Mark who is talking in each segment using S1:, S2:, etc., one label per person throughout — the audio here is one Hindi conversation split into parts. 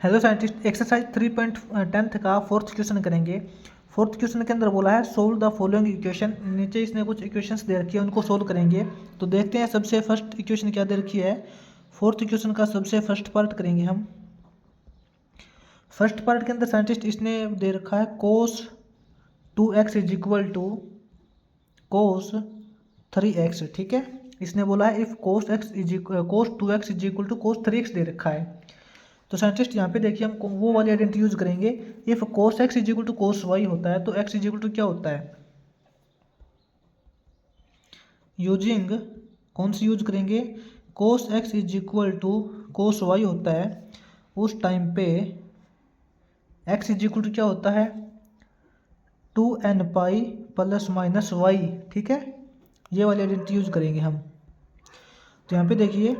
S1: हेलो साइंटिस्ट, एक्सरसाइज 3.10 का फोर्थ क्वेश्चन करेंगे। फोर्थ क्वेश्चन के अंदर बोला है सोल्व द फॉलोइंग इक्वेशन। नीचे इसने कुछ इक्वेशंस दे रखी है, उनको सोल्व करेंगे। तो देखते हैं सबसे फर्स्ट इक्वेशन क्या दे रखी है। फोर्थ इक्वेशन का सबसे फर्स्ट पार्ट करेंगे हम। फर्स्ट पार्ट के अंदर साइंटिस्ट इसने दे रखा है cos 2x is equal to cos 3x। ठीक है, इसने बोला है if cos 2x is equal to cos 3x दे रखा है। तो साइंटिस्ट यहाँ पे देखिए हम वो वाली आइडेंटिटी यूज करेंगे। If cos x is equal to cos y होता है तो एक्स इज इक्वल टू क्या होता है, यूजिंग कौन सी यूज करेंगे, cos x is equal to cos y होता है। उस टाइम पे एक्स इज इक्वल टू क्या होता है, 2n pi plus minus Y. ठीक है, ये वाली आइडेंटिटी यूज करेंगे हम। तो यहाँ पे देखिए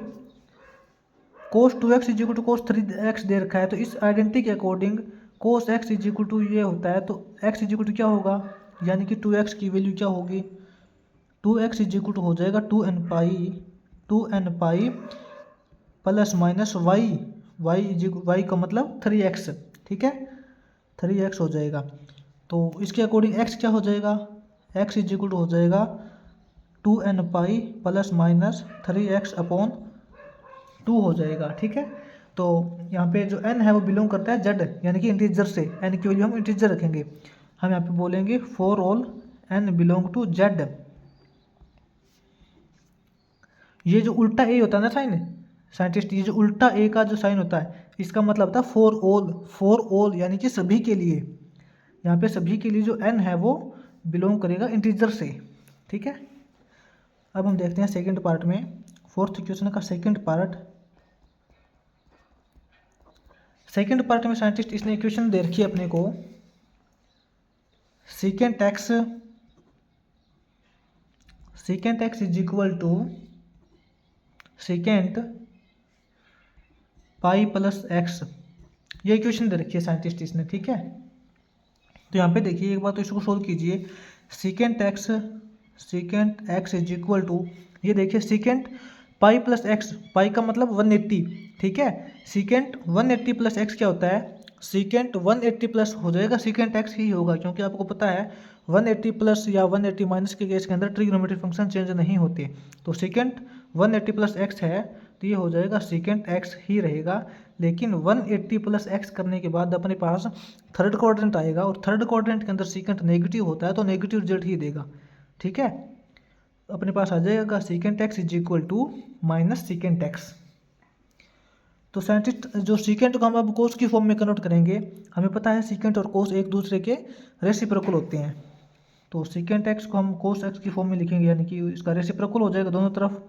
S1: cos 2x is equal to cos 3x दे रखा है, तो इस आइडेंटिटी के according cos x is equal to ये होता है, तो x इज इक्वल टू क्या होगा, यानी कि 2x की वैल्यू क्या होगी, 2x इज इक्वल टू हो जाएगा 2n pi plus minus Y का मतलब 3x। ठीक है, 3x हो जाएगा। तो इसके अकॉर्डिंग x क्या हो जाएगा, x इज इक्वल टू हो जाएगा 2n pi plus minus 3x upon 2 हो जाएगा। ठीक है, तो यहाँ पे जो n है वो बिलोंग करता है z यानी कि इंटीजर से। n की वैल्यू हम इंटीजर रखेंगे। हम यहाँ पे बोलेंगे for all n belong to z। ये जो उल्टा ए होता है ना साइन साइंटिस्ट, ये जो उल्टा ए का जो साइन होता है इसका मतलब होता है फॉर ऑल यानी कि सभी के लिए। यहाँ पे सभी के लिए जो n है वो बिलोंग करेगा इंटीजर से। ठीक है, अब हम देखते हैं सेकेंड पार्ट में, फोर्थ क्वेश्चन का सेकेंड पार्ट। सेकेंड पार्ट में साइंटिस्ट इसने इक्वेशन दे रखी है अपने को, secant x is equal to secant pi plus x. ये इक्वेशन दे रखी है साइंटिस्ट इसने। ठीक है, तो यहाँ पे देखिए एक बार तो इसको सोल्व कीजिए। Secant x is equal to, ये देखिए secant pi plus x, pi का मतलब 180। ठीक है, सीकेंट 180 प्लस एक्स क्या होता है, सीकेंट 180 प्लस हो जाएगा सीकेंट एक्स ही होगा, क्योंकि आपको पता है 180 प्लस या 180 माइनस के केस के अंदर ट्रिग्नोमेट्रिक फंक्शन चेंज नहीं होते। तो सीकेंट 180 प्लस एक्स है तो ये हो जाएगा सीकेंट एक्स ही रहेगा। लेकिन 180 प्लस एक्स करने के बाद अपने पास थर्ड क्वाड्रेंट आएगा, और थर्ड क्वाड्रेंट के अंदर सीकेंट नेगेटिव होता है तो नेगेटिव रिजल्ट ही देगा। ठीक है, अपने पास आ जाएगा secant x is equal to minus secant x. तो साइंटिस्ट जो सीकेंट को हम अब कोस की फॉर्म में कन्वर्ट करेंगे, हमें पता है सीकेंट और कोस एक दूसरे के रेसिप्रोकल होते हैं। तो सीकेंट एक्स को हम कोस एक्स की फॉर्म में लिखेंगे, यानी कि इसका रेसिप्रोकल हो जाएगा दोनों तरफ।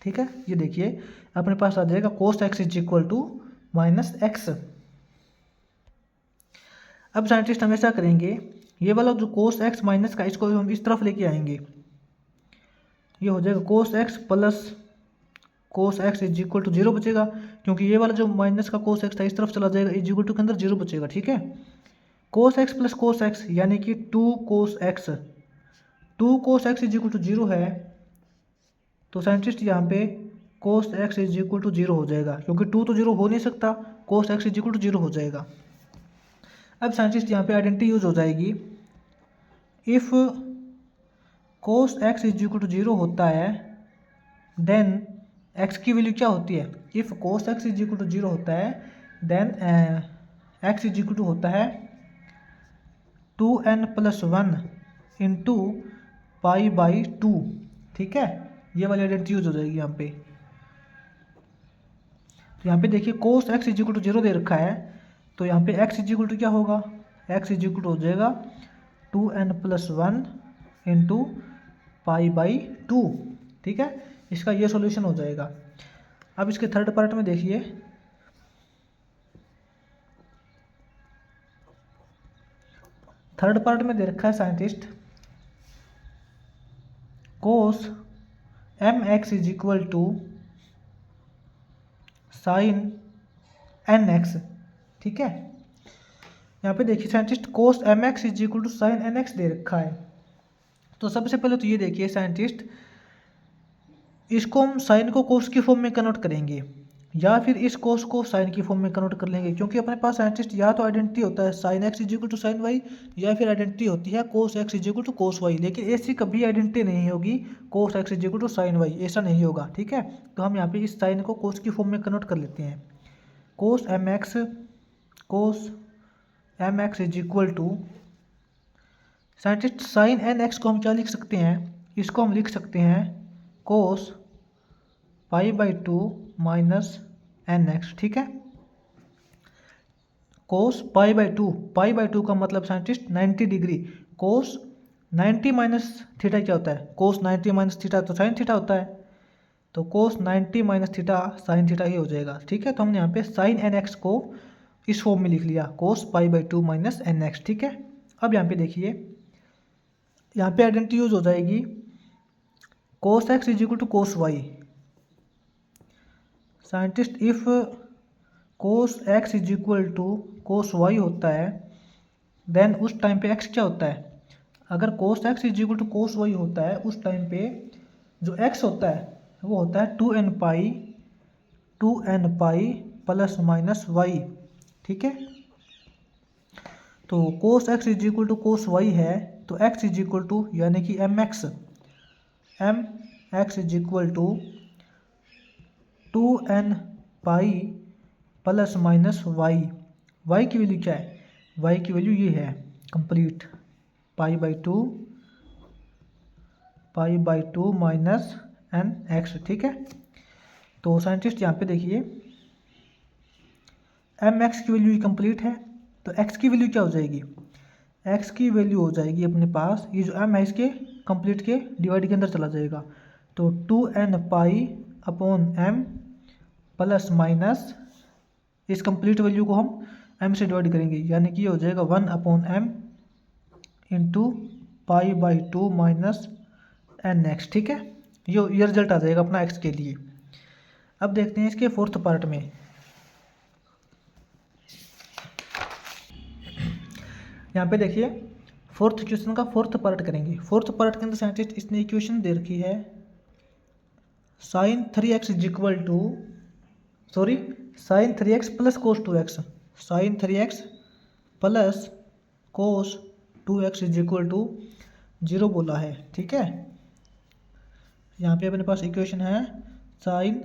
S1: ठीक है, ये देखिए अपने पास आ जाएगा cos x is equal to minus x. अब साइंटिस्ट हमेशा करेंगे ये वाला जो कोस एक्स माइनस का, इसको हम इस तरफ लेके आएंगे। ये हो जाएगा cos x plus cos x is equal to 0 बचेगा, क्योंकि ये वाला जो माइनस का कोस एक्स था इस तरफ चला जाएगा, इज इक्वल टू के अंदर 0 बचेगा। ठीक है, cos x plus cos x यानी कि 2 cos x is equal to 0 है। तो साइंटिस्ट यहाँ पे cos x is equal to 0 हो जाएगा, क्योंकि 2 तो 0 हो नहीं सकता, cos x is equal to 0 हो जाएगा। अब साइंटिस्ट यहाँ पे आइडेंटिटी यूज हो जाएगी, if cos x is equal to 0 होता है देन एक्स की वैल्यू क्या होती है, if cos x is equal to 0 होता है then x is equal to होता है 2n plus 1 into pi by 2। ठीक है, ये वाली आइडेंटिटी यूज हो जाएगी यहाँ पे। तो यहाँ पे देखिए cos x is equal to 0 दे रखा है, तो यहाँ पे एक्स इज इक्वल टू क्या होगा, एक्स इज इक्वल टू हो जाएगा 2n plus 1 into pi by 2। ठीक है, इसका ये सॉल्यूशन हो जाएगा। अब इसके थर्ड पार्ट में देखिए, थर्ड पार्ट में दे रखा है साइंटिस्ट cos M x is equal to sine N x. ठीक है, यहाँ पे देखिए साइंटिस्ट cos M x is equal to sine N X दे रखा है। तो सबसे पहले तो ये देखिए साइंटिस्ट, इसको हम साइन को कोस की फॉर्म में कन्वर्ट करेंगे। या फिर इस कोस को साइन की फॉर्म में कन्वर्ट कर लेंगे, क्योंकि अपने पास साइंटिस्ट या तो आइडेंटिटी होता है sine x is equal to sine y, या फिर आइडेंटिटी होती है cos x is equal to cos y. लेकिन ऐसी कभी आइडेंटिटी नहीं होगी cos x is equal to sine y, ऐसा नहीं होगा। ठीक है, तो हम यहाँ पे इस साइन को कोस की फॉर्म में कन्वर्ट कर लेते हैं। Cos M x is equal to साइंटिस्ट साइन एन एक्स को हम क्या लिख सकते हैं, इसको हम लिख सकते हैं cos pi by two minus N x. ठीक है, कोस पाई बाई टू का मतलब साइंटिस्ट 90 डिग्री। कोस 90 माइनस थीटा क्या होता है, कोस 90 माइनस थीटा तो साइन थीटा होता है, तो cos 90 minus theta sine theta ही हो जाएगा। ठीक है, तो हमने यहाँ पे साइन एन एक्स को इस फॉर्म में लिख लिया, cos pi by two minus N x. ठीक है, अब यहाँ पे देखिए, यहाँ पे आइडेंटिटी यूज हो जाएगी cos x is equal to cos y. Scientist if cos x is equal to cos y होता है, देन उस टाइम पे एक्स क्या होता है, अगर cos x is equal to cos y होता है उस टाइम पे जो एक्स होता है वो होता है 2n pi plus minus Y. ठीक है, तो cos x is equal to cos y है, तो एक्स इज इक्वल टू यानी कि m x is equal to 2n pi plus minus y. Y की वैल्यू क्या है, वाई की वैल्यू ये है complete pi by two minus N x. ठीक है, तो साइंटिस्ट यहाँ पे देखिए एम एक्स की वैल्यू कंप्लीट है, तो एक्स की वैल्यू क्या हो जाएगी, एक्स की वैल्यू हो जाएगी अपने पास, ये जो एम है इसके कंप्लीट के डिवाइड के अंदर चला जाएगा, तो 2n pi upon m plus minus इस कंप्लीट वैल्यू को हम m से डिवाइड करेंगे, यानी कि ये हो जाएगा 1 upon m into pi by two minus N x. ठीक है, ये रिजल्ट आ जाएगा अपना x के लिए। अब देखते हैं इसके फोर्थ पार्ट में। यहाँ पे देखिए फोर्थ इक्वेशन का फोर्थ पार्ट करेंगे। फोर्थ पार्ट के अंदर साइंटिस्ट इसने इक्वेशन दे रखी है sine 3x is equal to sine 3x plus cos 2x, sine 3x plus cos 2x is equal to 0 बोला है। ठीक है, यहाँ पे अपने पास इक्वेशन है sine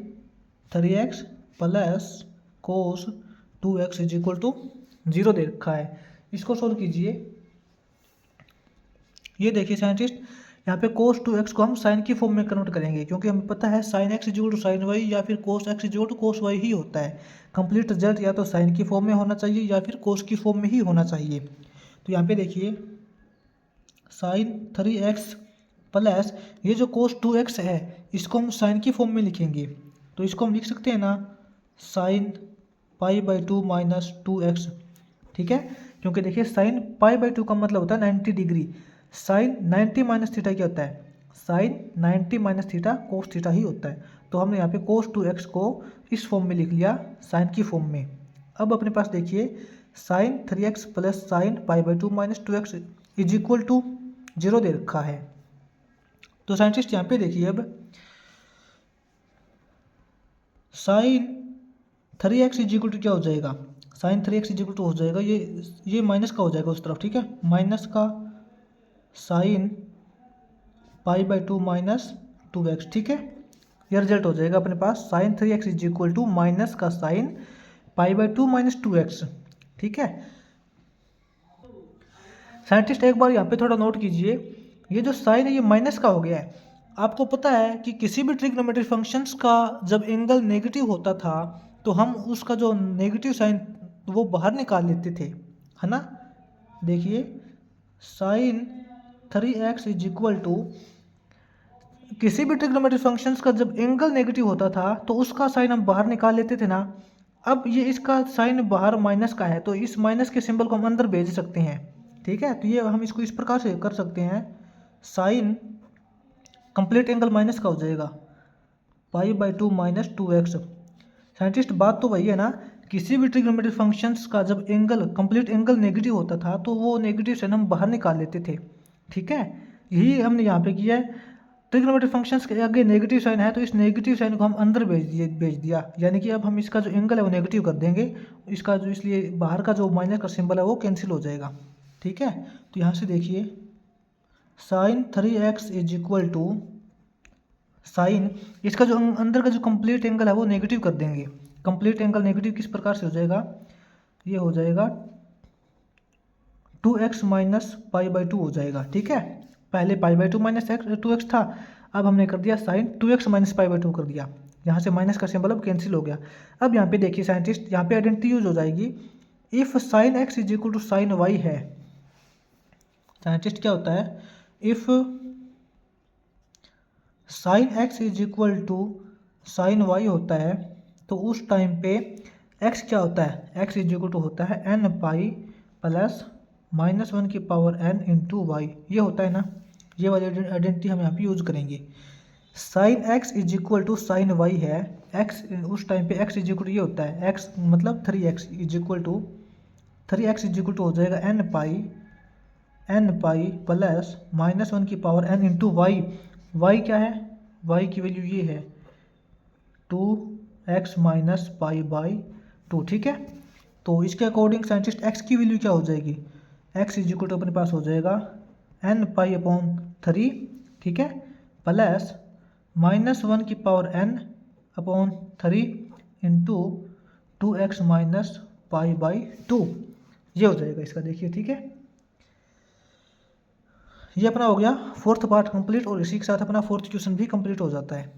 S1: 3x plus cos 2x is equal to 0 दे रखा है। इसको सोल्व कीजिए। ये देखिए साइंटिस्ट, यहाँ पे कोस 2x को हम साइन की फॉर्म में कन्वर्ट करेंगे, क्योंकि हमें पता है sine x is equal to sine y या फिर cos x is equal to cos y ही होता है। कंप्लीट रिजल्ट या तो साइन की फॉर्म में होना चाहिए या फिर कोस की फॉर्म में ही होना चाहिए। तो यहाँ पे देखिए साइन 3x प्लस ये जो कोस 2x है इसको हम साइन की फॉर्म में लिखेंगे, तो इसको हम लिख सकते हैं ना sign pi by two minus 2x। ठीक है, क्योंकि देखिए साइन पाई बाई टू का मतलब होता है 90 डिग्री, साइन 90 माइनस थीटा क्या होता है, sine 90 minus theta cos theta ही होता है। तो हमने यहाँ पे कोस 2x को इस फॉर्म में लिख लिया साइन की फॉर्म में। अब अपने पास देखिए sine 3x plus sine pi by two minus 2x is equal to 0 दे रखा है। तो साइंटिस्ट यहाँ पे देखिए अब sign 3x is equal to क्या हो जाएगा, sign 3x is equal to हो जाएगा ये माइनस का हो जाएगा उस तरफ। ठीक है, माइनस का sine pi by two minus 2x। ठीक है, ये रिजल्ट हो जाएगा अपने पास sine 3x is equal to minus का sine pi by two minus 2x। ठीक है, साइंटिस्ट एक बार यहाँ पे थोड़ा नोट कीजिए, ये जो साइन है ये माइनस का हो गया है। आपको पता है कि किसी भी ट्रिग्नोमेट्रिक फंक्शंस का जब एंगल नेगेटिव होता था तो हम उसका जो नेगेटिव साइन वो बाहर निकाल लेते थे, है ना। देखिए sine 3x is equal to किसी भी ट्रिग्नोमेट्रिक फंक्शंस का जब एंगल नेगेटिव होता था तो उसका साइन हम बाहर निकाल लेते थे ना। अब ये इसका साइन बाहर माइनस का है तो इस माइनस के सिंबल को हम अंदर भेज सकते हैं। ठीक है, तो ये हम इसको इस प्रकार से कर सकते हैं, साइन कंप्लीट एंगल माइनस का हो जाएगा पाई by two minus 2x। Scientist बात तो वही है ना, किसी भी ट्रिग्नोमेट्रिक फंक्शंस का जब एंगल कंप्लीट एंगल नेगेटिव होता था तो वो नेगेटिव साइन हम बाहर निकाल लेते थे। ठीक है, यही हमने यहाँ पे किया है। ट्रिग्नोमेट्रिक फंक्शंस के आगे नेगेटिव साइन है तो इस नेगेटिव साइन को हम अंदर भेज दिया, यानी कि अब हम इसका जो एंगल है वो नेगेटिव कर देंगे, इसका जो इसलिए बाहर का जो माइनस का सिंबल है वो कैंसिल हो जाएगा। ठीक है, तो यहाँ से देखिए sine 3x is equal to sine, इसका जो अंदर का जो कंप्लीट एंगल है वो नेगेटिव कर देंगे। कंप्लीट एंगल नेगेटिव किस प्रकार से हो जाएगा, ये हो जाएगा 2x माइनस पाई बाई 2 हो जाएगा। ठीक है, पहले पाई बाई 2 माइनस 2x था, अब हमने कर दिया sign 2x minus pi by 2 कर दिया, यहाँ से माइनस का सिंबल अब कैंसिल हो गया। अब यहाँ पे देखिए साइंटिस्ट, यहाँ पे आइडेंटिटी यूज हो जाएगी, if sine x is equal to sine y है। साइंटिस्ट क्या होता है, if sine x is equal to sine y होता है तो उस टाइम पे x क्या होता है, x इज इक्वल टू होता है n पाई प्लस -1 की पावर n इंटू वाई, ये होता है ना, ये वाली आइडेंटिटी हम यहाँ पे यूज करेंगे। Sine x is equal to sine y है, x उस टाइम पे x इज इक्वल टू ये होता है, x मतलब 3x is equal to 3x is equal to हो जाएगा n पाई प्लस -1 की power n into y. Y क्या है, y की वैल्यू ये है 2x माइनस पाई बाई 2। ठीक है, तो इसके अकॉर्डिंग साइंटिस्ट x की वैल्यू क्या हो जाएगी, x इज इक्वल टू अपने पास हो जाएगा n पाई अपॉन 3। ठीक है, प्लस -1 की power n upon 3 into 2x minus pi by 2, ये हो जाएगा इसका। देखिए ठीक है, ये अपना हो गया फोर्थ पार्ट कंप्लीट, और इसी के साथ अपना फोर्थ क्वेश्चन भी कंप्लीट हो जाता है।